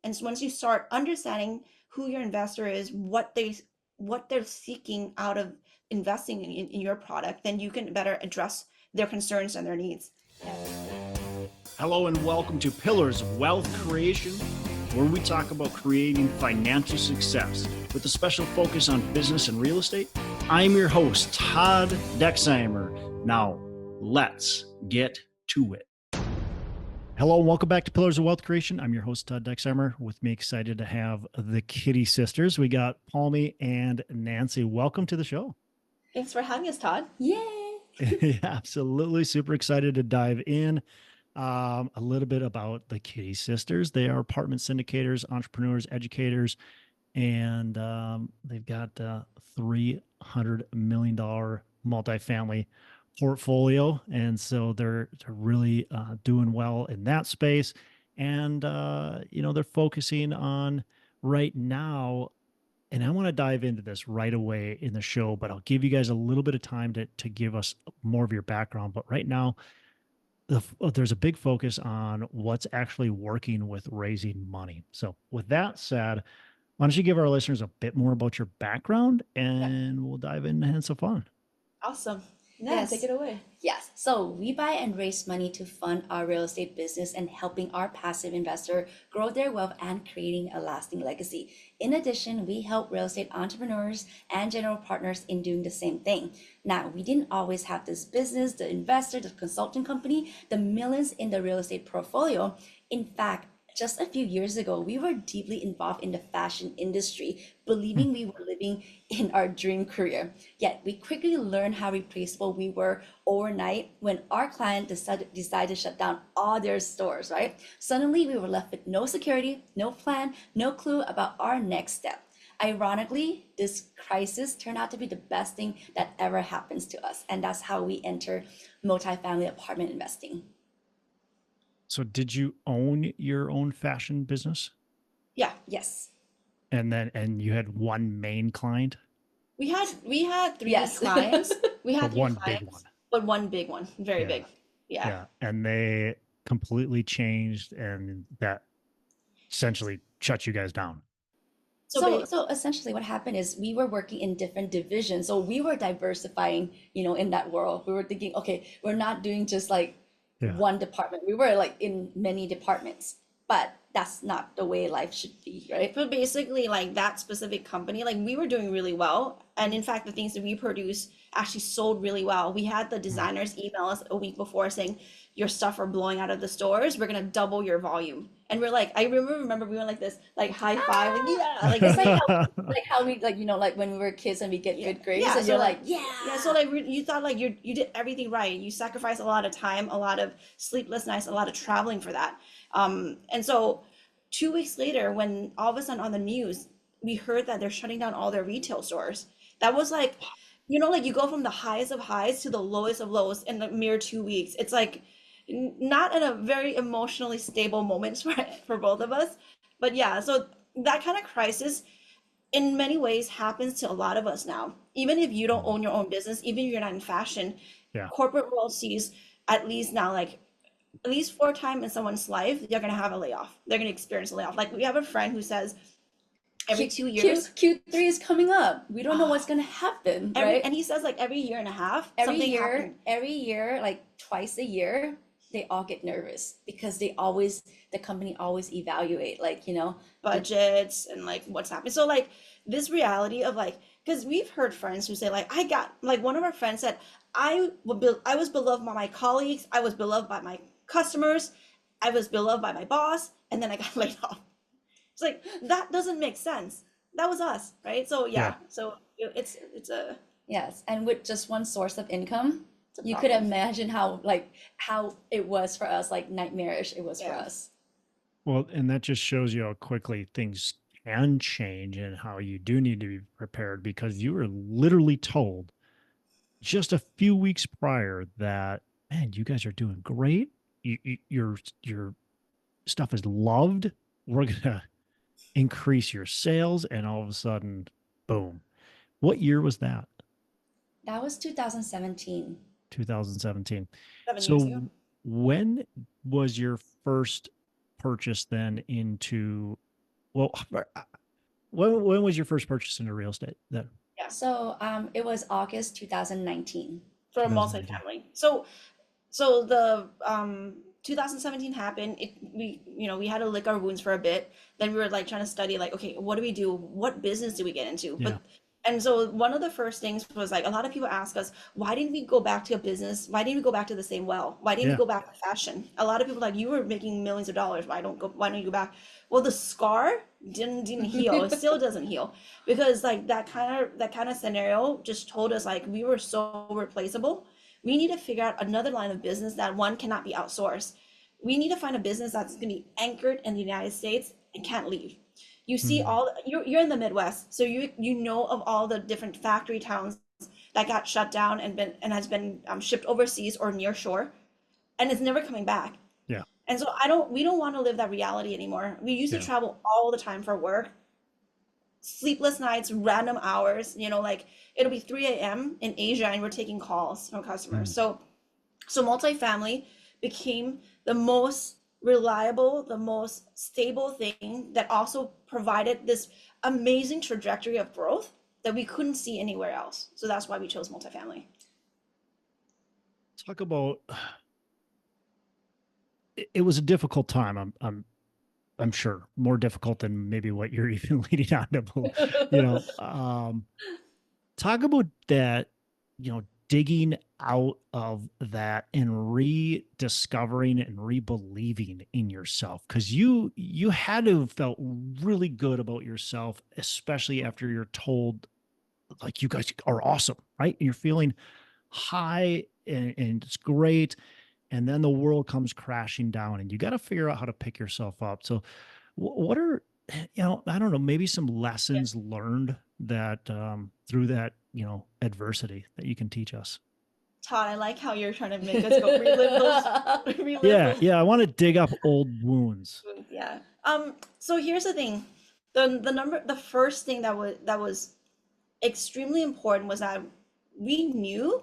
And so once you start understanding who your investor is, what they're seeking out of investing in your product, then you can better address their concerns and their needs. Hello and welcome to Pillars of Wealth Creation, where we talk about creating financial success with a special focus on business and real estate. I'm your host, Todd Dexheimer. Now, let's get to it. Hello and welcome back to Pillars of Wealth Creation. I'm your host, Todd Dexheimer. With me, excited to have the Kitti sisters. We got Palmy and Nancy. Welcome to the show. Thanks for having us, Todd. Yay! Yeah, absolutely. Super excited to dive in. A little bit about the Kitti sisters. They are apartment syndicators, entrepreneurs, educators, and they've got $300 million multifamily portfolio. And so they're really doing well in that space. And, they're focusing on right now. And I want to dive into this right away in the show, but I'll give you guys a little bit of time to give us more of your background. But right now, there's a big focus on what's actually working with raising money. So with that said, why don't you give our listeners a bit more about your background and we'll dive in and have some fun. Awesome. Yeah, take it away. Yes. So we buy and raise money to fund our real estate business and helping our passive investor grow their wealth and creating a lasting legacy. In addition, we help real estate entrepreneurs and general partners in doing the same thing. Now, we didn't always have this business, the investor, the consulting company, the millions in the real estate portfolio. In fact, just a few years ago, we were deeply involved in the fashion industry, believing we were living in our dream career. Yet we quickly learned how replaceable we were overnight when our client decided to shut down all their stores, right? Suddenly, we were left with no security, no plan, no clue about our next step. Ironically, this crisis turned out to be the best thing that ever happens to us. And that's how we enter multifamily apartment investing. So did you own your own fashion business? Yeah. Yes. And you had one main client? We had three Yes. clients. We had But three one clients, big one. but one big one, very Yeah. big. Yeah. Yeah. And they completely changed and that essentially shut you guys down. So essentially what happened is we were working in different divisions. So we were diversifying, in that world. We were thinking, okay, we're not doing just like one department. We were like in many departments, but that's not the way life should be, right? But basically, like that specific company, like we were doing really well. And in fact, the things that we produced actually sold really well. We had the designers email us a week before saying, your stuff are blowing out of the stores. We're gonna double your volume. And we're like, I remember we went like this, like high five, like yeah, like It's like how we like when we were kids and we get good grades, yeah. and So you're like, like, yeah. yeah. So like you thought like you did everything right. You sacrificed a lot of time, a lot of sleepless nights, a lot of traveling for that. And so 2 weeks later, when all of a sudden on the news, we heard that they're shutting down all their retail stores. That was like, like you go from the highest of highs to the lowest of lows in the mere 2 weeks. It's like not in a very emotionally stable moment for both of us. But yeah, so that kind of crisis in many ways happens to a lot of us now. Even if you don't own your own business, even if you're not in fashion, Yeah. corporate world sees at least now like at least 4 times in someone's life, they're gonna have a layoff. They're gonna experience a layoff. Like we have a friend who says every 2 years, Q3 is coming up. We don't know what's gonna happen, right? and he says like every year and a half, every something year, happened. every year, like twice a year, they all get nervous because the company always evaluate, like, Budgets and like what's happening. So like this reality of like, because we've heard friends who say like I got like one of our friends said I was beloved by my colleagues, I was beloved by my customers, I was beloved by my boss, and then I got laid off. It's like that doesn't make sense. That was us, right? So yeah. So it's a Yes, and with just one source of income, you could problem. imagine how it was for us, like nightmarish it was for us. Well, and that just shows you how quickly things can change and how you do need to be prepared because you were literally told just a few weeks prior that, man, you guys are doing great. Your stuff is loved. We're going to increase your sales. And all of a sudden, boom. What year was that? That was 2017. 2017. 7 years ago. When was your first purchase then into Well, when was your first purchase into real estate then? Yeah, So it was August 2019. for 2019. multifamily. So the 2017 happened. We had to lick our wounds for a bit. Then we were like trying to study like, okay, what do we do? What business do we get into? Yeah. And so one of the first things was like a lot of people ask us, why didn't we go back to a business? Why didn't we go back to the same well? Why didn't we Yeah. go back to fashion? A lot of people like, you were making millions of dollars. Why don't you go back? Well, the scar didn't heal. It still doesn't heal because like that kind of scenario just told us like we were so replaceable. We need to figure out another line of business that one cannot be outsourced. We need to find a business that's going to be anchored in the United States and can't leave. You see Mhm. you're in the Midwest, so you know of all the different factory towns that got shut down and has been shipped overseas or near shore, and it's never coming back. Yeah. And so we don't want to live that reality anymore. We used to Yeah. travel all the time for work, sleepless nights, random hours, like it'll be 3 a.m. in Asia and we're taking calls from customers. Mhm. So multifamily became the most reliable, the most stable thing that also provided this amazing trajectory of growth that we couldn't see anywhere else. So that's why we chose multifamily. Talk about it was a difficult time. I'm sure more difficult than maybe what you're even leading on to, you know. Talk about that, digging out of that and rediscovering and rebelieving in yourself. Cause you had to have felt really good about yourself, especially after you're told like you guys are awesome, right? You're feeling high and it's great. And then the world comes crashing down and you got to figure out how to pick yourself up. So what are, I don't know, maybe some Yeah. lessons learned that through that, adversity that you can teach us? Todd, I like how you're trying to make us go relive those, relive Yeah. those. Yeah. I want to dig up old wounds. Yeah. So here's the thing. The first thing that was extremely important was that we knew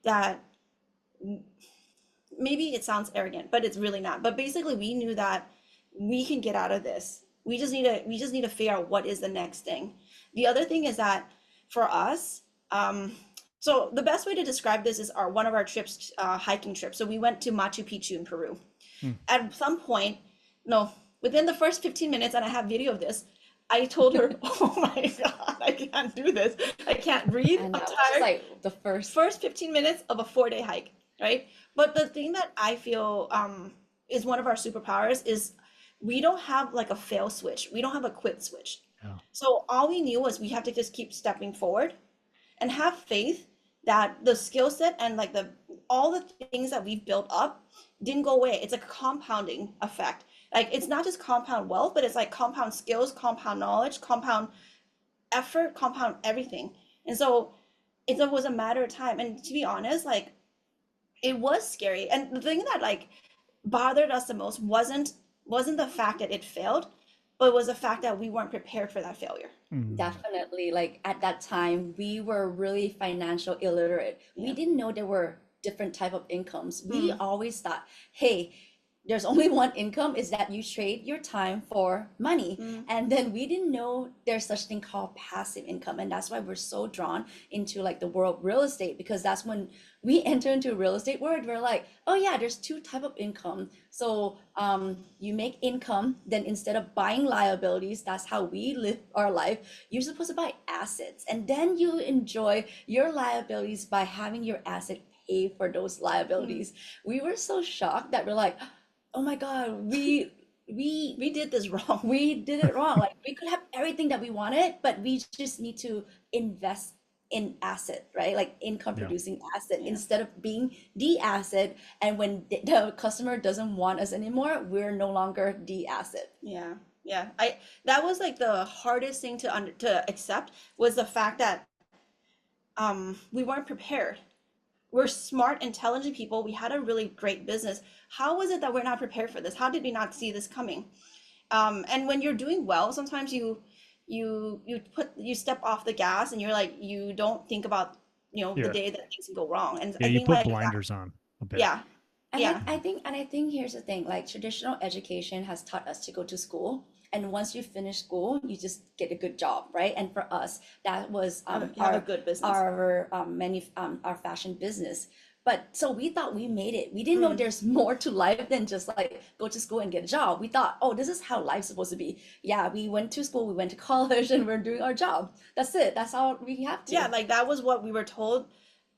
that maybe it sounds arrogant, but it's really not. But basically we knew that we can get out of this. We just need to figure out what is the next thing. The other thing is that for us, so the best way to describe this is one of our trips, hiking trips. So we went to Machu Picchu in Peru. Hmm. At some point, no, within the first 15 minutes, and I have video of this, I told her, oh my God, I can't do this. I can't breathe. And I'm that was just tired. like the first. 15 minutes of a 4-day hike, right? But the thing that I feel is one of our superpowers is we don't have like a fail switch. We don't have a quit switch. Yeah. So all we knew was we have to just keep stepping forward and have faith that the skill set and like the all the things that we've built up didn't go away. It's a compounding effect. Like it's not just compound wealth, but it's like compound skills, compound knowledge, compound effort, compound everything. And so it was a matter of time. And to be honest, like it was scary. And the thing that like bothered us the most wasn't the fact that it failed, but was the fact that we weren't prepared for that failure. Mhm. Definitely, like at that time, we were really financial illiterate. We Yeah. didn't know there were different type of incomes. We Mm. always thought, hey, there's only one income is that you trade your time for money. Mm. And then we didn't know there's such thing called passive income. And that's why we're so drawn into like the world of real estate, because that's when we enter into real estate world, we're like, oh yeah, there's two type of income. So you make income, then instead of buying liabilities, that's how we live our life. You're supposed to buy assets, and then you enjoy your liabilities by having your asset pay for those liabilities. We were so shocked that we're like, oh my God, We did this wrong. we did it wrong. Like we could have everything that we wanted, but we just need to invest in asset, right? Like income Yeah. producing asset Yeah. instead of being the asset. And when the customer doesn't want us anymore, we're no longer the asset. Yeah. Yeah. That was like the hardest thing to accept was the fact that we weren't prepared. We're smart, intelligent people. We had a really great business. How was it that we're not prepared for this? How did we not see this coming? And when you're doing well, sometimes you step off the gas and you're like you don't think about the Yeah. day that things can go wrong. And Yeah. I You think put like blinders on a bit. yeah, And yeah, I think here's the thing, like traditional education has taught us to go to school and once you finish school, you just get a good job, right? And for us, that was Have a good business. our fashion business. But so we thought we made it. We didn't know there's more to life than just like go to school and get a job. We thought, oh, this is how life's supposed to be. Yeah, we went to school, we went to college, and we're doing our job. That's it. That's all we have to. Yeah, like that was what we were told.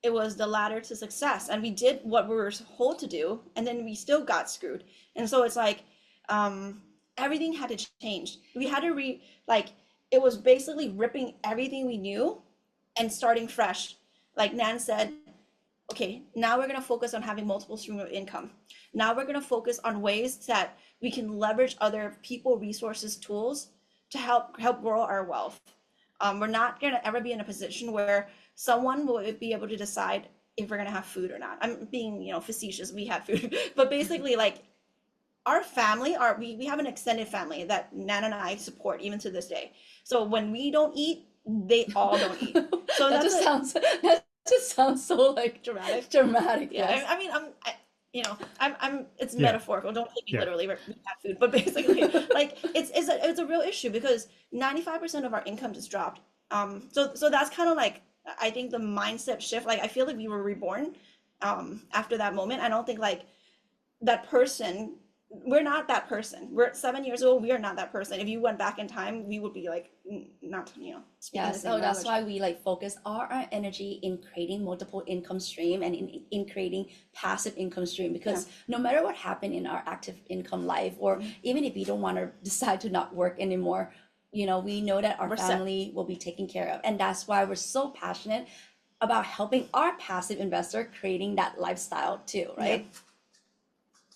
It was the ladder to success, and we did what we were told to do, and then we still got screwed. And so it's like, everything had to change. We had to like, it was basically ripping everything we knew and starting fresh. Like Nan said, okay, now we're going to focus on having multiple streams of income. Now we're going to focus on ways that we can leverage other people, resources, tools to help grow our wealth. We're not going to ever be in a position where someone will be able to decide if we're going to have food or not. I'm being, facetious. We had food, but basically, like, our family, we have an extended family that Nan and I support even to this day. So when we don't eat, they all don't eat. So that just sounds so like dramatic. Dramatic. Yeah, Yes. I mean, it's Yeah. metaphorical. Don't take me Yeah. literally. We have food, but basically, like, it's a real issue because 95% of our income just dropped. So that's kind of like, I think the mindset shift. Like, I feel like we were reborn, after that moment. I don't think like that person. We're not that person. We're 7 years old. We are not that person. If you went back in time, we would be like, not, speaking Yeah, the same so that's language. why we like focus our energy in creating multiple income stream and in creating passive income stream, because no matter what happened in our active income life, or even if we don't want to decide to not work anymore, we know that our We're set. family will be taken care of. And that's why we're so passionate about helping our passive investor creating that lifestyle too, right?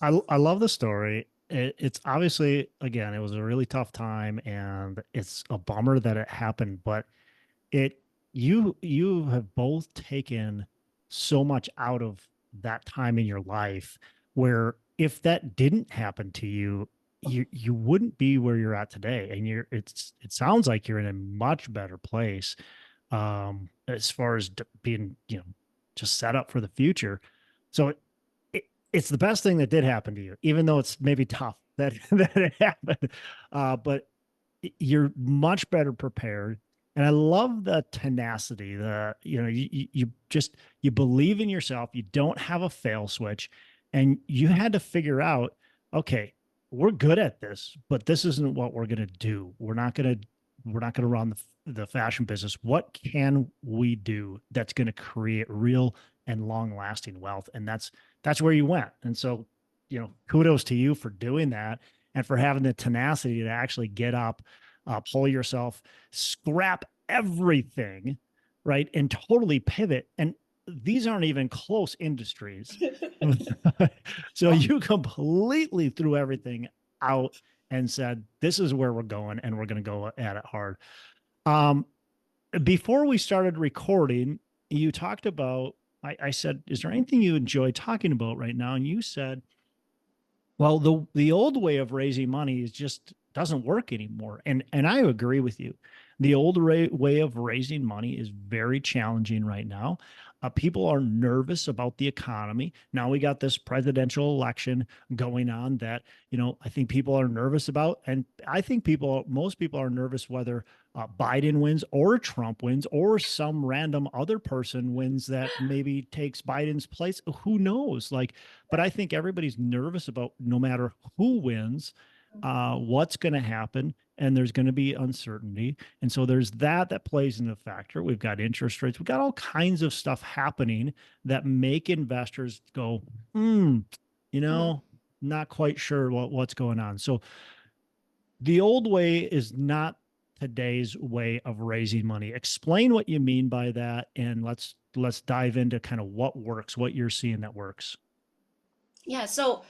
I love the story. It's obviously, again, it was a really tough time, and it's a bummer that it happened. But it you have both taken so much out of that time in your life, where if that didn't happen to you, you wouldn't be where you're at today, and it sounds like you're in a much better place, as far as being just set up for the future. So it's the best thing that did happen to you, even though it's maybe tough that that it happened. But you're much better prepared. And I love the tenacity, you believe in yourself. You don't have a fail switch, and you had to figure out, okay, we're good at this, but this isn't what we're going to do. We're not going to run the fashion business. What can we do that's going to create real and long lasting wealth? And that's where you went. And so, kudos to you for doing that, and for having the tenacity to actually get up, pull yourself, scrap everything, right, and totally pivot. And these aren't even close industries. So you completely threw everything out and said, this is where we're going, and we're going to go at it hard. Before we started recording, you talked about, I said, is there anything you enjoy talking about right now? And you said, well, the old way of raising money is just doesn't work anymore. And I agree with you. The old way of raising money is very challenging right now. People are nervous about the economy. Now we got this presidential election going on that, I think people are nervous about. And I think most people are nervous whether Biden wins or Trump wins or some random other person wins that maybe takes Biden's place. Who knows? But I think everybody's nervous about, no matter who wins, what's going to happen, and there's going to be uncertainty. And so there's that plays into the factor. We've got interest rates. We've got all kinds of stuff happening that make investors go, not quite sure what's going on. So the old way is not today's way of raising money. Explain what you mean by that, and let's dive into kind of what works, what you're seeing that works. Yeah, so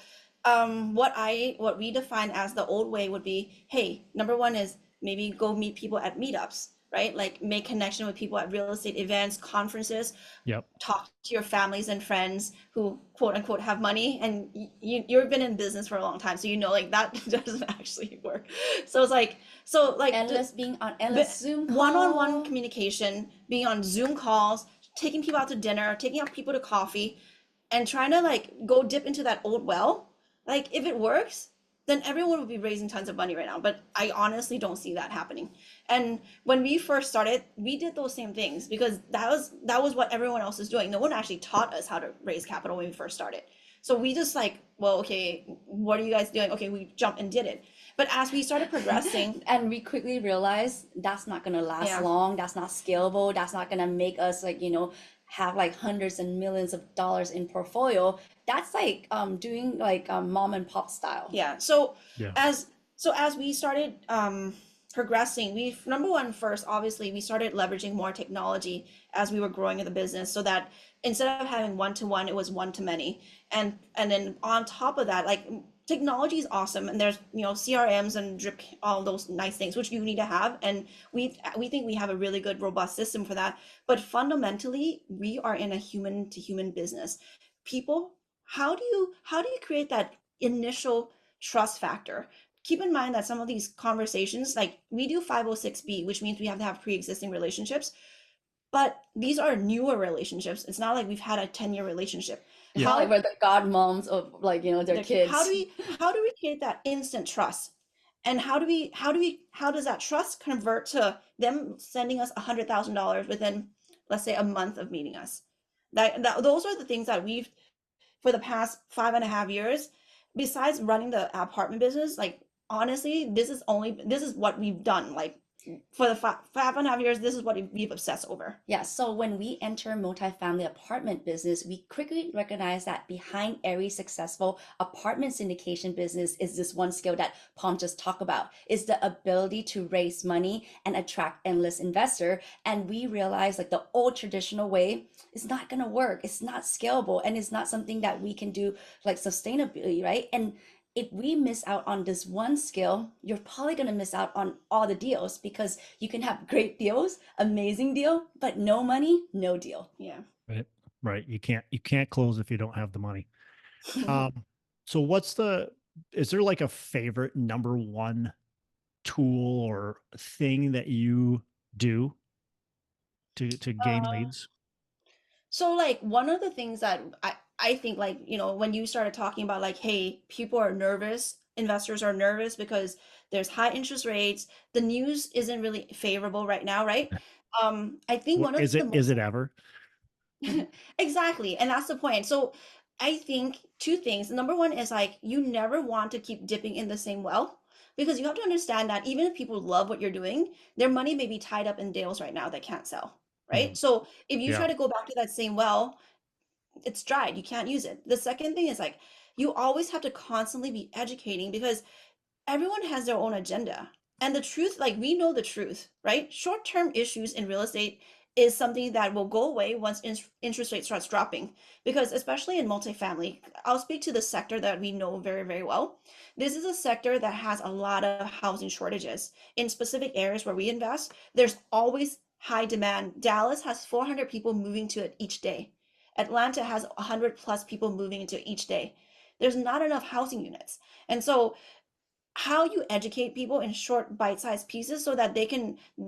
what we define as the old way would be, hey, number one is maybe go meet people at meetups, right? Like, make connection with people at real estate events, conferences. Yep. Talk to your families and friends who quote unquote have money, and you've been in business for a long time, so like that doesn't actually work. So it's like, Being on endless Zoom calls. One-on-one communication, being on Zoom calls, taking people out to dinner, taking out people to coffee, and trying to like go dip into that old well. Like, if it works, then everyone would be raising tons of money right now. But I honestly don't see that happening. And when we first started, we did those same things because that was what everyone else is doing. No one actually taught us how to raise capital when we first started. So we just like, well, okay, what are you guys doing? Okay, we jumped and did it. But as we started progressing, And we quickly realized that's not gonna last yeah, long. That's not scalable. That's not gonna make us like, have like hundreds and millions of dollars in portfolio. That's like doing like mom and pop style. yeah. So Yeah. as as we started progressing, we number one first, obviously, we started leveraging more technology as we were growing in the business, so that instead of having one to one, it was one to many. And then on top of that, like technology is awesome, and there's CRMs and drip, all those nice things which you need to have, and we think we have a really good robust system for that. But fundamentally, we are in a human to human business. People, how do you create that initial trust factor? Keep in mind that some of these conversations, like we do 506B, which means we have to have pre-existing relationships, but these are newer relationships. It's not like we've had a 10-year relationship. It's not Yeah. like How we're the godmoms of like, their how do kids. we create that instant trust? And how does that trust convert to them sending us $100,000 within, let's say, a month of meeting us? Those are the things that we've, for the past 5.5 years, besides running the apartment business, like honestly, this is what we've done. Like for the 5.5 years, this is what we've obsessed over. Yeah, so when we enter multifamily apartment business, we quickly recognize that behind every successful apartment syndication business is this one skill that Palm just talked about, is the ability to raise money and attract endless investor. And we realize like the old traditional way is not gonna work. It's not scalable and it's not something that we can do like sustainably, right? And if we miss out on this one skill, you're probably going to miss out on all the deals because you can have great deals, amazing deal, but no money, no deal. Yeah. Right. Right. You can't close if you don't have the money. So is there like a favorite number one tool or thing that you do to gain uh, leads? so like one of the things that I think, like, when you started talking about like, hey, people are nervous, investors are nervous because there's high interest rates, the news isn't really favorable right now, right? I think one of Is the it most ever? exactly, and that's the point. So I think two things. Number one is like you never want to keep dipping in the same well, because you have to understand that even if people love what you're doing, their money may be tied up in deals right now that can't sell, right? Mm, So if you yeah. try to go back to that same well, it's dried. You can't use it. The second thing is like you always have to constantly be educating, because everyone has their own agenda. And the truth, like we know the truth, right? Short-term issues in real estate is something that will go away once interest rate starts dropping. Because especially in multifamily, I'll speak to the sector that we know very, very well. This is a sector that has a lot of housing shortages. In specific areas where we invest, there's always high demand. Dallas has 400 people moving to it each day. Atlanta has 100 plus people moving into each day. There's not enough housing units. And so how you educate people in short bite-sized pieces so that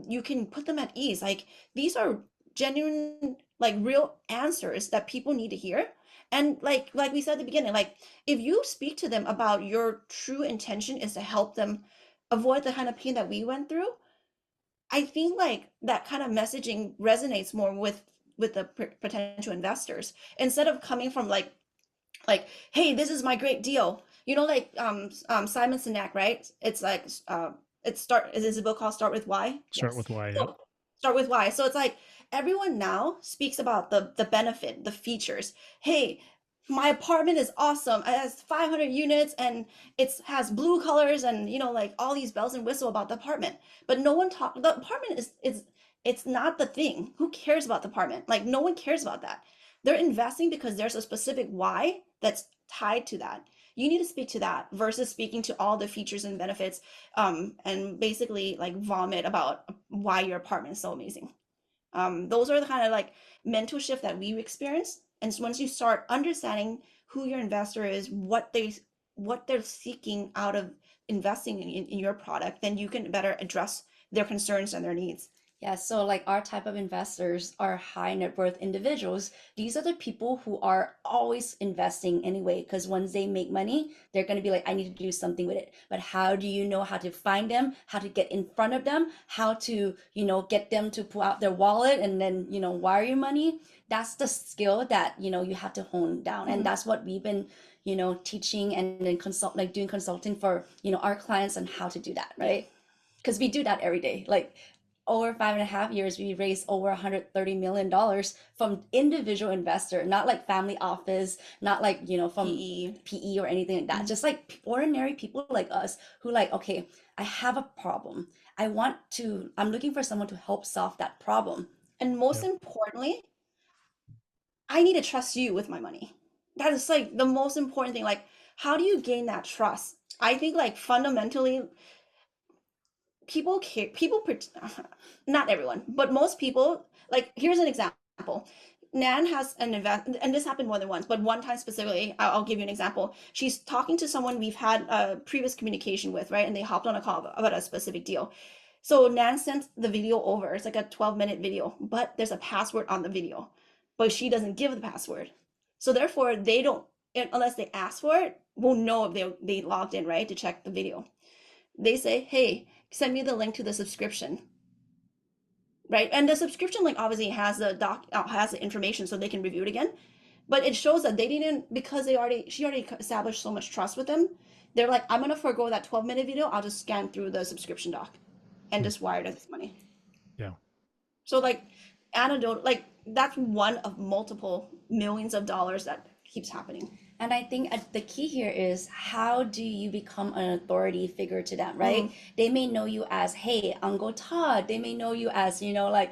you can put them at ease, like these are genuine, like real answers that people need to hear. And like we said at the beginning, like if you speak to them about your true intention is to help them avoid the kind of pain that we went through, I think like that kind of messaging resonates more with the potential investors, instead of coming from like, hey, this is my great deal. Like Simon Sinek, right? It's like is a book called Start with Why? Start Yes. with why. Yep. So Start with Why. So it's like everyone now speaks about the benefit, the features. Hey, my apartment is awesome. It has 500 units and it has blue colors and like all these bells and whistle about the apartment. But no one talk the apartment is it's not the thing. Who cares about the apartment? Like no one cares about that. They're investing because there's a specific why that's tied to that. You need to speak to that versus speaking to all the features and benefits, and basically like vomit about why your apartment is so amazing. Those are the kind of like mental shift that we experience. And so once you start understanding who your investor is, what they're seeking out of investing in your product, then you can better address their concerns and their needs. Yeah, so like our type of investors are high net worth individuals. These are the people who are always investing anyway, because once they make money, they're going to be like, I need to do something with it. But how do you know how to find them, how to get in front of them, how to, get them to pull out their wallet and then, wire you money? That's the skill that, you have to hone down. And Mhm. that's what we've been, teaching and then doing consulting for, our clients on how to do that, Yeah. right? Because we do that every day. Like over 5.5 years, we raised over $130 million from individual investor, not like family office, not like, from PE. PE or anything like that. Mhm. Just like ordinary people like us who like, okay, I have a problem. I'm looking for someone to help solve that problem. And most Yep. importantly, I need to trust you with my money. That is like the most important thing. Like, how do you gain that trust? I think like fundamentally, people care. Not everyone, but most people. Like, here's an example. Nan has an event, and this happened more than once, but one time specifically, I'll give you an example. She's talking to someone we've had a previous communication with, right? And they hopped on a call about a specific deal. So Nan sent the video over. It's like a 12-minute video, but there's a password on the video, but she doesn't give the password. So therefore, they don't, unless they ask for it, won't know if they logged in, right, to check the video. They say, hey, send me the link to the subscription, right? And the subscription link obviously has has the information so they can review it again. But it shows that they didn't, because she already established so much trust with them. They're like, I'm gonna forego that 12-minute video. I'll just scan through the subscription doc and Hmm. just wire this money. Yeah. So like anecdote, like that's one of multiple millions of dollars that keeps happening. And I think the key here is how do you become an authority figure to them, right? Mm, They may know you as, hey, Uncle Todd. They may know you as, like,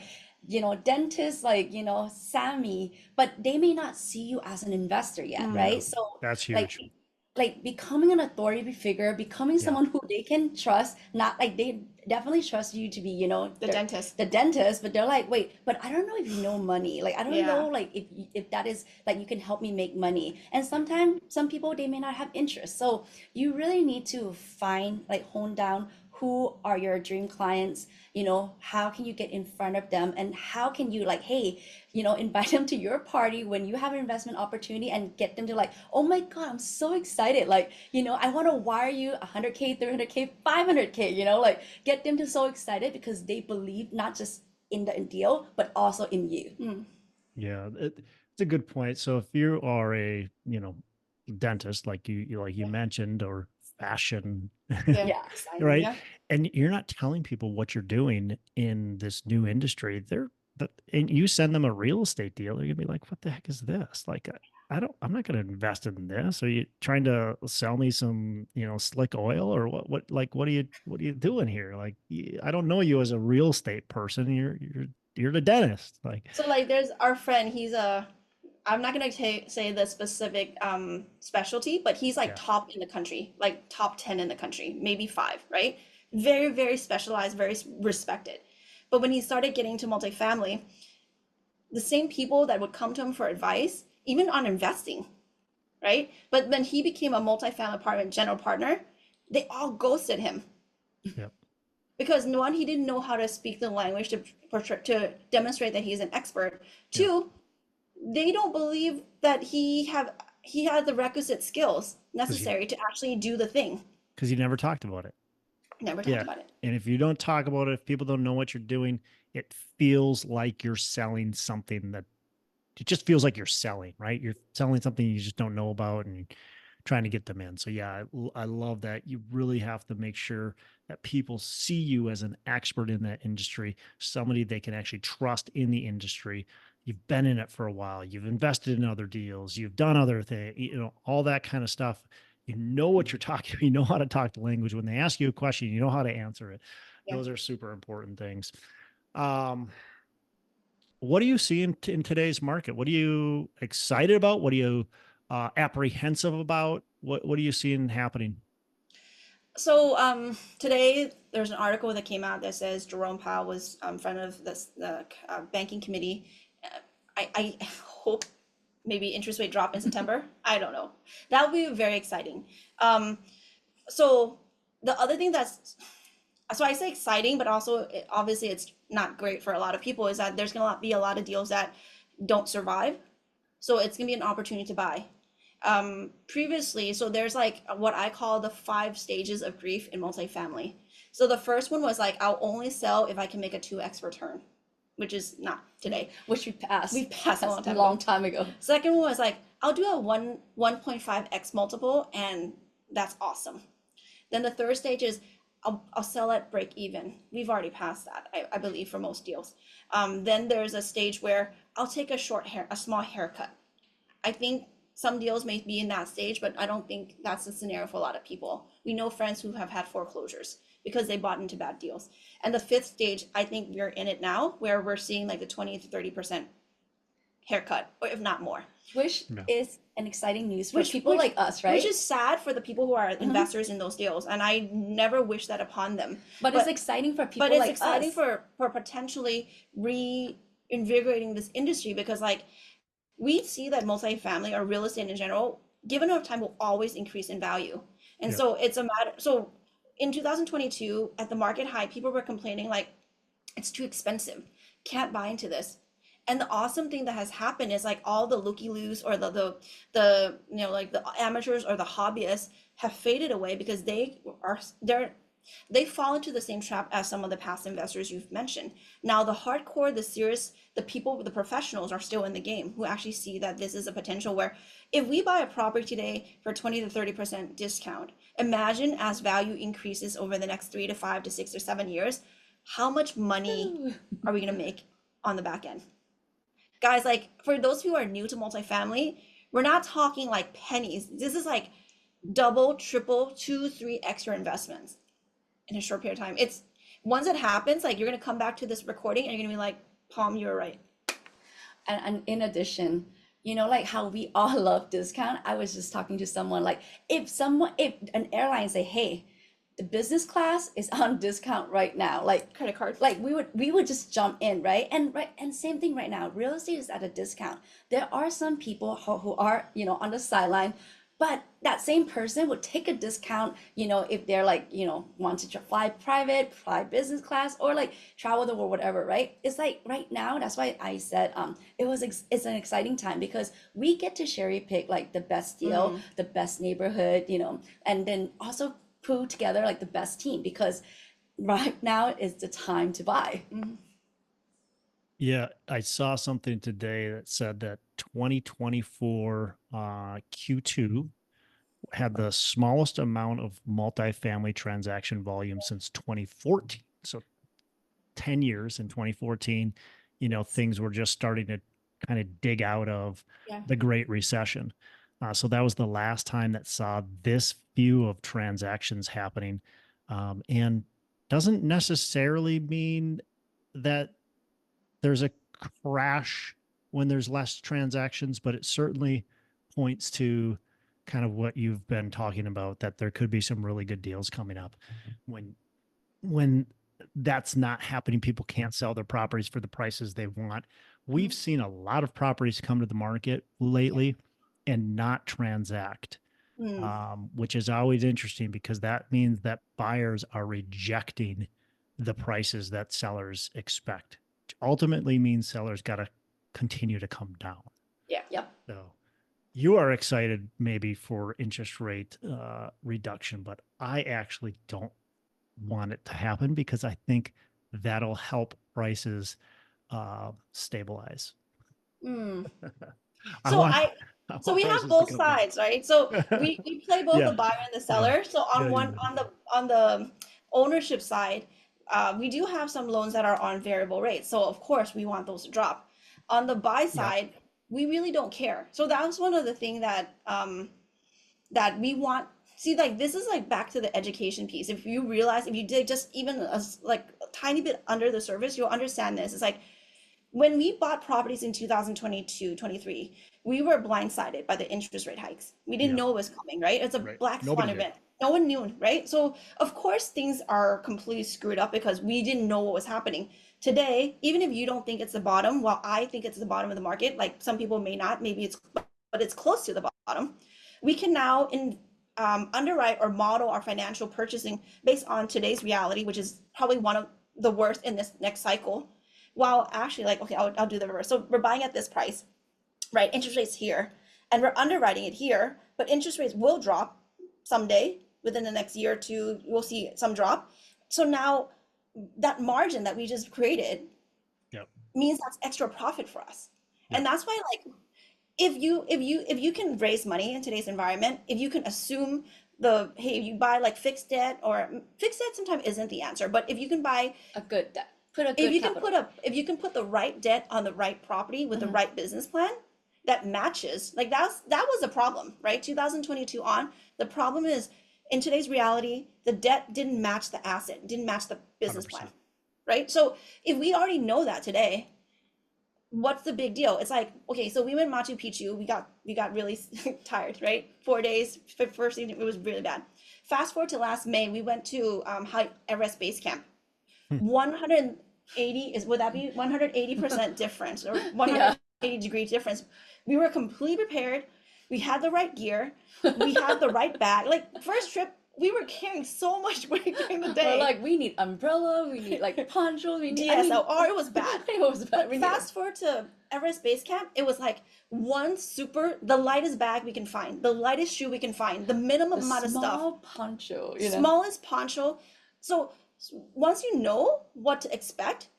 dentist, like, Sammy, but they may not see you as an investor yet, mm. Yeah. right? So, That's like, huge. becoming an authority figure, becoming Yeah. someone who they can trust, not like they definitely trust you to be, The dentist. the dentist, but they're like, wait, but I don't know if you know money. Like, I don't know, Yeah. like, if that is like you can help me make money. And sometimes some people they may not have interest. So you really need to find like hone down who are your dream clients, how can you get in front of them and how can you like, hey, invite them to your party when you have an investment opportunity and get them to like, oh my God, I'm so excited. Like, I want to wire you 100K, 300K, 500K, like get them to so excited because they believe not just in the deal, but also in you. Mm. Yeah. It's a good point. So if you are a, dentist, like you mentioned, or fashion, Yeah. Yeah, designer. right? Yeah. And you're not telling people what you're doing in this new industry. And you send them a real estate deal, they're gonna be like, "What the heck is this?" Like, I'm not gonna invest in this. Are you trying to sell me some, slick oil, or what? Like, what are you doing here? Like, I don't know you as a real estate person. You're the dentist. Like, So like there's our friend, I'm not gonna say the specific specialty, but he's like yeah, top in the country, like top 10 in the country, maybe five, right? Very, very specialized, very respected. But when he started getting to multifamily, the same people that would come to him for advice, even on investing, right? But when he became a multifamily apartment general partner, they all ghosted him yeah, because one, he didn't know how to speak the language to demonstrate that he's an expert. yeah, Two, they don't believe that he had the requisite skills because necessary to actually do the thing. you never talked about it. Never talked Yeah. about it. And if you don't talk about it, if people don't know what you're doing, it feels like you're selling something that it just feels like you're selling, right? You're selling something you just don't know about and trying to get them in. So yeah, I love that. You really have to make sure that people see you as an expert in that industry, somebody they can actually trust in the industry. You've been in it for a while. You've invested in other deals. You've done other things, all that kind of stuff. You know what you're talking. You know how to talk the language. When they ask you a question, you know how to answer it. Yeah. Those are super important things. Um, what do you see in today's market? What are you excited about? What are you apprehensive about? What are you seeing happening? So today there's an article that came out that says Jerome Powell was in front of the banking committee. I hope maybe interest rate drop in September. I don't know. That would be very exciting. So the other thing that's so I say exciting, but also obviously it's not great for a lot of people, is that there's going to be a lot of deals that don't survive. So it's going to be an opportunity to buy. Previously, so there's like what I call the 5 stages of grief in multifamily. So the first one was like, I'll only sell if I can make a 2x return, which is not today. Which we passed. We passed a long time long ago. time ago. Second one was like, I'll do a 1.5x multiple, and that's awesome. Then the third stage is I'll sell at break even. We've already passed that, I believe, for most deals. Then there's a stage where I'll take a small haircut. I think some deals may be in that stage, but I don't think that's the scenario for a lot of people. We know friends who have had foreclosures because they bought into bad deals. And the fifth stage, I think we're in it now, where we're seeing like the 20 to 30% haircut, or if not more. Which Yeah. is an exciting news for people like us, right? Which is sad for the people who are investors in those deals, and I never wish that upon them. But it's exciting for people But it's like exciting us. for potentially reinvigorating this industry, because like we see that multifamily or real estate in general, given enough time, will always increase in value. And Yeah. so it's a matter. So in 2022, at the market high, people were complaining like it's too expensive, can't buy into this. And the awesome thing that has happened is like all the looky-loos, or the like the amateurs or the hobbyists have faded away, because they fall into the same trap as some of the past investors you've mentioned. Now the hardcore, the serious, the people, the professionals are still in the game, who actually see that this is a potential where if we buy a property today for 20 to 30% discount, imagine as value increases over the next 3 to 5 to 6 or 7 years, how much money are we going to make on the back end? Guys, like for those who are new to multifamily, we're not talking like pennies. This is like double, triple, 2, 3 extra investments in a short period of time. It's once it happens, like you're gonna come back to this recording and you're gonna be like, Palm, you were right. And in addition, like how we all love discount. I was just talking to someone like, if an airline say, hey, the business class is on discount right now, like Credit card. like we would just jump in, right? And same thing right now, real estate is at a discount. There are some people who are on the sideline, but that same person would take a discount, if they're like, want to fly private, fly business class, or like travel the world, whatever, right? It's like right now, that's why I said it's an exciting time, because we get to cherry pick like the best deal, the best neighborhood, and then also put together like the best team, because right now is the time to buy. Yeah, I saw something today that said that 2024 Q2 had the smallest amount of multifamily transaction volume since 2014. So 10 years in 2014, things were just starting to kind of dig out of Yeah. the Great Recession. So that was the last time that saw this few of transactions happening. And doesn't necessarily mean that there's a crash when there's less transactions, but it certainly points to kind of what you've been talking about, that there could be some really good deals coming up. When that's not happening, people can't sell their properties for the prices they want. We've seen a lot of properties come to the market lately and not transact, which is always interesting, because that means that buyers are rejecting the prices that sellers expect. Which ultimately means sellers got to continue to come down. Yeah. Yep. So you are excited maybe for interest rate reduction, but I actually don't want it to happen, because I think that'll help prices stabilize. So I want we have prices to both come down. sides, right? So we play both the Yeah. buyer and the seller. So on Yeah, one yeah. on the ownership side, we do have some loans that are on variable rates. So of course we want those to drop. On the buy Yep. side, we really don't care. So that was one of the things that we want. See, like this is like back to the education piece. If you realize, if you did just even like a tiny bit under the surface, you'll understand this. It's like when we bought properties in 2022, 23, we were blindsided by the interest rate hikes. We didn't Yeah. know it was coming, right? It's a Right. black swan Nobody did. event. No one knew, right? So of course things are completely screwed up because we didn't know what was happening. Today, even if you don't think it's the bottom, well, I think it's the bottom of the market. Like some people may not, maybe it's, but it's close to the bottom. We can now underwrite or model our financial purchasing based on today's reality, which is probably one of the worst in this next cycle, while actually like, okay, I'll do the reverse. So we're buying at this price, right? Interest rates here, and we're underwriting it here, but interest rates will drop someday within the next year or two. We'll see some drop. So now that margin that we just created Yep. means that's extra profit for us. Yep. And that's why like if you can raise money in today's environment, if you can assume the hey, you buy like fixed debt, or fixed debt sometimes isn't the answer, but if you can buy A good debt. Put a if good you can capital. if you can put the right debt on the right property with the right business plan that matches, like that was the problem, right? 2022 on, the problem is in today's reality, the debt didn't match the asset, didn't match the business plan, 100%. right? So if we already know that today, what's the big deal? It's like, okay, so we went Machu Picchu, we got really tired, right? 4 days, first evening, it was really bad. Fast forward to last May, we went to High Everest Base Camp. 180 is, would that be 180% difference or Yeah. 180-degree difference? We were completely prepared. We had the right gear. We had the right bag. Like first trip, we were carrying so much weight during the We're day. like, we need umbrella, we need like poncho, we need DSLR, it was bad. it was bad. But We need fast forward to Everest Base Camp, it was like the lightest bag we can find, the lightest shoe we can find, the minimum the amount of stuff, small poncho, you know. smallest poncho. So once you know what to expect,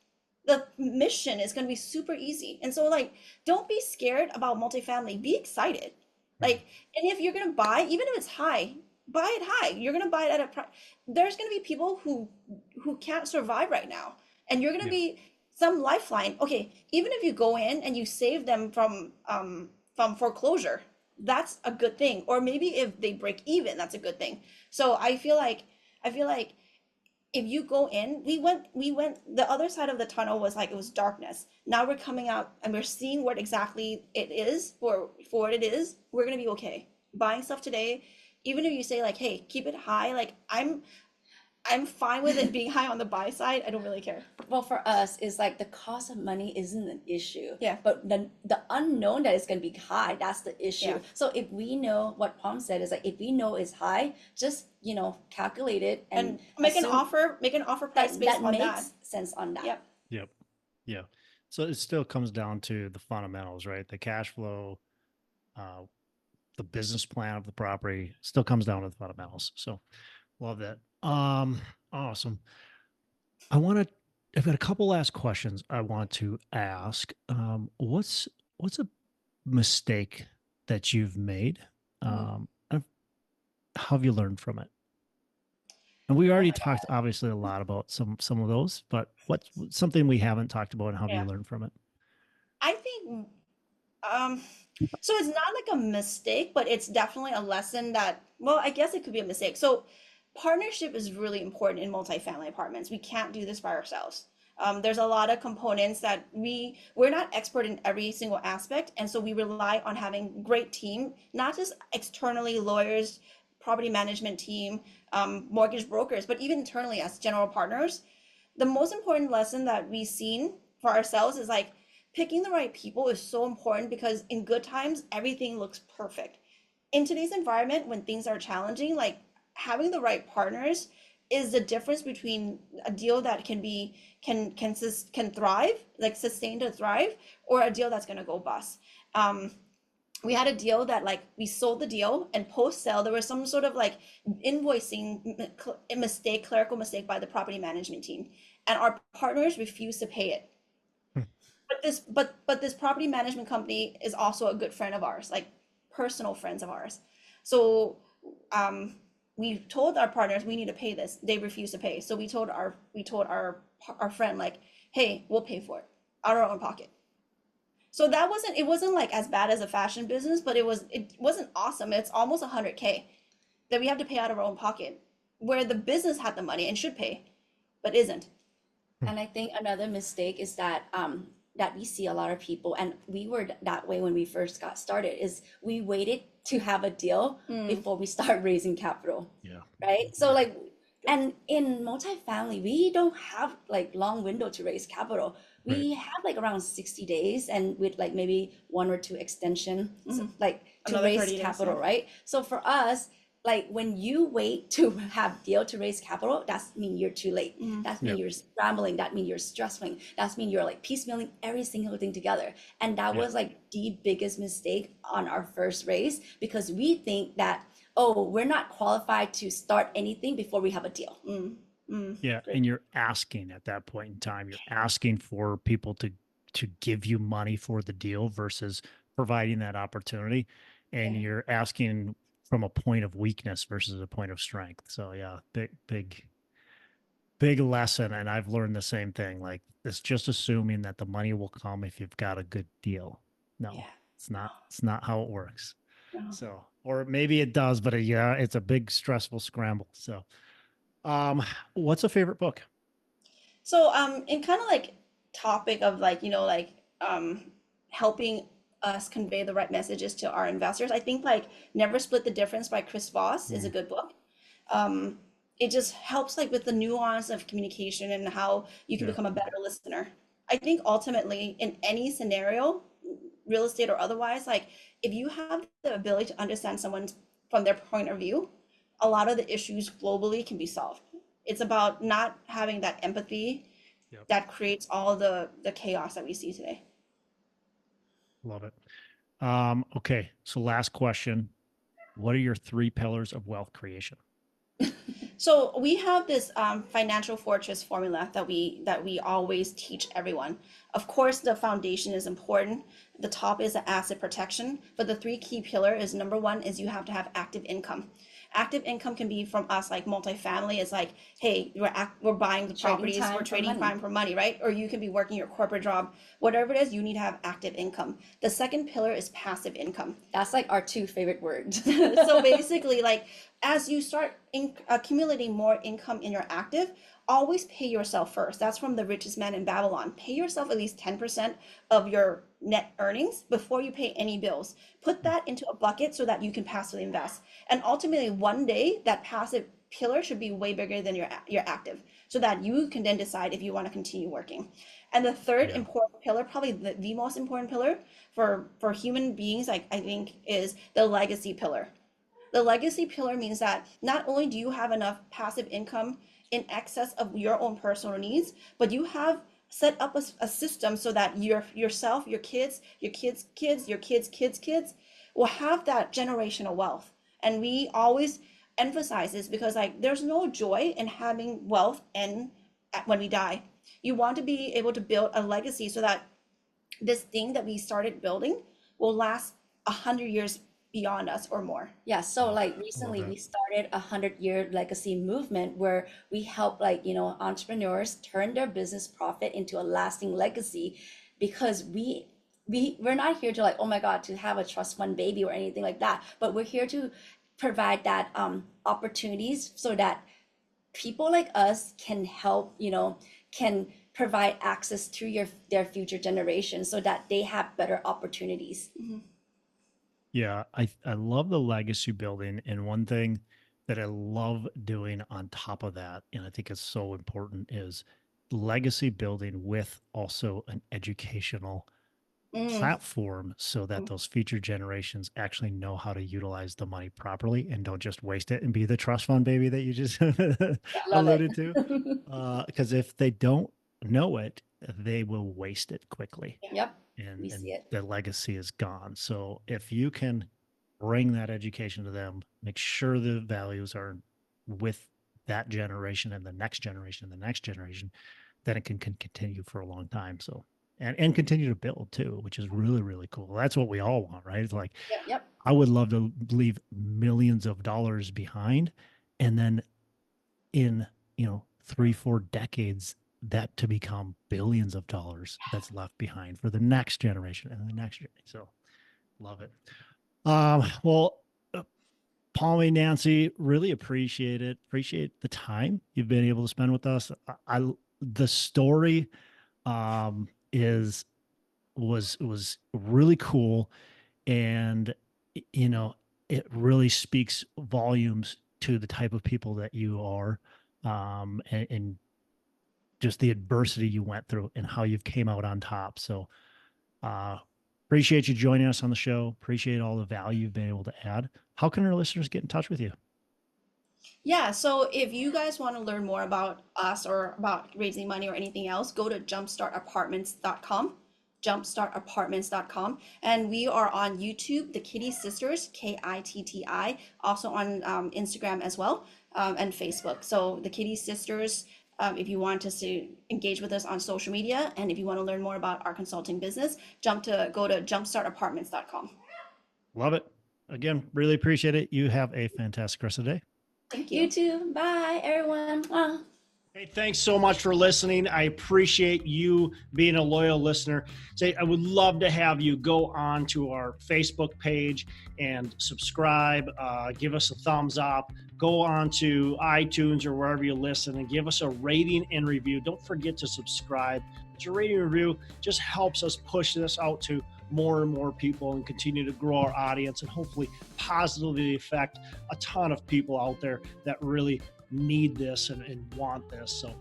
the mission is going to be super easy. And so like, don't be scared about multifamily. Be excited. Like, and if you're going to buy, even if it's high, buy it high. You're going to buy it at a price. There's going to be people who can't survive right now, and you're going to Yeah. be some lifeline. Okay, even if you go in and you save them from foreclosure, that's a good thing. Or maybe if they break even, that's a good thing. So I feel like if you go in, we went the other side of the tunnel was like it was darkness. Now we're coming out and we're seeing what exactly it is for what it is. We're gonna be okay buying stuff today. Even if you say like, hey, keep it high, like I'm fine with it being high on the buy side. I don't really care. Well, for us, it's like the cost of money isn't an issue. Yeah. But the unknown that it's going to be high, that's the issue. Yeah. So if we know what Palm said is like, if we know it's high, just, calculate it And make an assume offer price based that on makes that. sense on that. Yep. Yep. Yeah. So it still comes down to the fundamentals, right? The cash flow, uh, the business plan of the property still comes down to the fundamentals. So love that. Awesome. I've got a couple last questions I want to ask. What's a mistake that you've made? And how have you learned from it? And we already talked obviously a lot about some of those, but what's something we haven't talked about and how have Yeah. you learned from it? I think so it's not like a mistake, but it's definitely a lesson that, well, I guess it could be a mistake. So partnership is really important in multifamily apartments. We can't do this by ourselves. There's a lot of components that we're not expert in every single aspect, and so we rely on having great team, not just externally lawyers, property management team, mortgage brokers, but even internally as general partners. The most important lesson that we've seen for ourselves is like picking the right people is so important because in good times everything looks perfect. In today's environment when things are challenging, like having the right partners is the difference between a deal that can thrive, like sustain to thrive, or a deal that's going to go bust. We had a deal that like we sold the deal, and post sale there was some sort of like invoicing mistake, clerical mistake by the property management team, and our partners refused to pay it. But this property management company is also a good friend of ours, like personal friends of ours. So we told our partners we need to pay this. They refused to pay. So we told our friend like, hey, we'll pay for it out of our own pocket. So it wasn't like as bad as a fashion business, but it wasn't awesome. It's almost 100K that we have to pay out of our own pocket, where the business had the money and should pay, but isn't. And I think another mistake is that that we see a lot of people, and we were that way when we first got started, is we waited to have a deal before we start raising capital, Yeah. right? So like, and in multifamily, we don't have like long window to raise capital. We have like around 60 days, and with like maybe one or two extension, like to Another raise 30 days, capital, yeah. right? So for us, like when you wait to have deal to raise capital, that's mean you're too late. Mhm. That's mean Yep. you're scrambling. That mean you're stressing. That's mean you're like piecemealing every single thing together. And that Yep. was like the biggest mistake on our first raise because we think that, oh, we're not qualified to start anything before we have a deal. Yeah. Great. And you're asking at that point in time, you're asking for people to give you money for the deal versus providing that opportunity. And Yeah. you're asking from a point of weakness versus a point of strength. So yeah, big lesson. And I've learned the same thing. Like it's just assuming that the money will come if you've got a good deal. No, Yeah. it's not how it works. No. So, or maybe it does, but yeah, it's a big stressful scramble. So, what's a favorite book? So, in kind of like topic of like, helping us convey the right messages to our investors, I think like Never Split the Difference by Chris Voss is a Mm, good book. Um, it just helps like with the nuance of communication and how you can yeah. become a better listener. I think ultimately in any scenario, real estate or otherwise, like if you have the ability to understand someone's from their point of view, a lot of the issues globally can be solved. It's about not having that empathy Yep. that creates all the chaos that we see today. Love it. Okay. So last question. What are your three pillars of wealth creation? So we have this financial fortress formula that we always teach everyone. Of course, the foundation is important. The top is the asset protection, but the three key pillar is number one is you have to have active income. Active income can be from us like multifamily. It's like, hey, we're buying the Trading properties, we're time for trading money. prime for money, right? Or you can be working your corporate job. Whatever it is, you need to have active income. The second pillar is passive income. That's like our two favorite words. So basically, like as you start accumulating more income in your active, always pay yourself first. That's from the richest man in Babylon. Pay yourself at least 10% of your net earnings before you pay any bills. Put Mm, that into a bucket so that you can passively invest. And ultimately, one day that passive pillar should be way bigger than your active so that you can then decide if you want to continue working. And the third yeah. important pillar, probably the most important pillar for human beings, like I think, is the legacy pillar. The legacy pillar means that not only do you have enough passive income in excess of your own personal needs, but you have set up a system so that yourself, your kids will have that generational wealth. And we always emphasize this because like there's no joy in having wealth and when we die. You want to be able to build a legacy so that this thing that we started building will last 100 years beyond us or more. Yeah, so like I love recently that. we started 100-year legacy movement where we help like, entrepreneurs turn their business profit into a lasting legacy because we're not here to like, oh my God, to have a trust fund baby or anything like that, but we're here to provide that opportunities so that people like us can help, can provide access to their future generations so that they have better opportunities. Mhm. Yeah, I love the legacy building, and one thing that I love doing on top of that, and I think it's so important, is legacy building with also an educational Mm, platform so that mm, those future generations actually know how to utilize the money properly and don't just waste it and be the trust fund baby that you just Love it. alluded to. Because if they don't know it, they will waste it quickly Yep, we and see it. the legacy is gone. So if you can bring that education to them, make sure the values are with that generation and the next generation and the next generation, then it can continue for a long time. So and continue to build too, which is really, really cool. That's what we all want, right? It's like Yep, yep. I would love to leave millions of dollars behind and then in 3-4 decades that to become billions of dollars that's left behind for the next generation and the next generation. So love it. Well, Palmy, Nancy, really appreciate it. Appreciate the time you've been able to spend with us. The story is was really cool, and you know it really speaks volumes to the type of people that you are, and just the adversity you went through and how you've came out on top. So uh, appreciate you joining us on the show. Appreciate all the value you've been able to add. How can our listeners get in touch with you? Yeah, so if you guys want to learn more about us or about raising money or anything else, go to jumpstartapartments.com, jumpstartapartments.com. And we are on YouTube, the Kitti Sisters, Kitti, also on Instagram as well, and Facebook. So the Kitti Sisters, if you want us to engage with us on social media, and if you want to learn more about our consulting business, go to jumpstartapartments.com. Love it. Again, really appreciate it. You have a fantastic rest of the day. Thank You you. too. Bye, everyone. Mwah. Hey, thanks so much for listening. I appreciate you being a loyal listener. Say, I would love to have you go on to our Facebook page and subscribe. Give us a thumbs up. Go on to iTunes or wherever you listen and give us a rating and review. Don't forget to subscribe. But your rating and review just helps us push this out to more and more people and continue to grow our audience and hopefully positively affect a ton of people out there that really need this and want this. So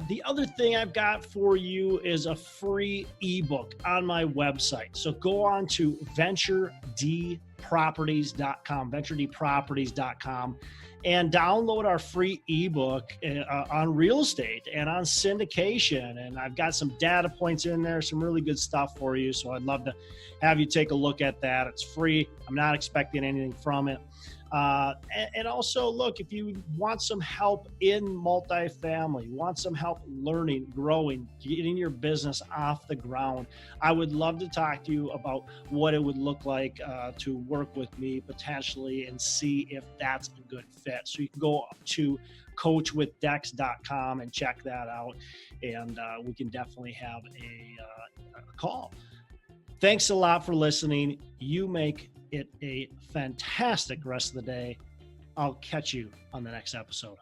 the other thing I've got for you is a free ebook on my website. So go on to venturedproperties.com, venturedproperties.com, and download our free ebook on real estate and on syndication. And I've got some data points in there, some really good stuff for you. So I'd love to have you take a look at that. It's free. I'm not expecting anything from it. And also, look, if you want some help in multifamily, want some help learning, growing, getting your business off the ground, I would love to talk to you about what it would look like to work with me potentially and see if that's a good fit. So you can go to coachwithdex.com and check that out, and we can definitely have a call. Thanks a lot for listening. You make it a fantastic rest of the day. I'll catch you on the next episode.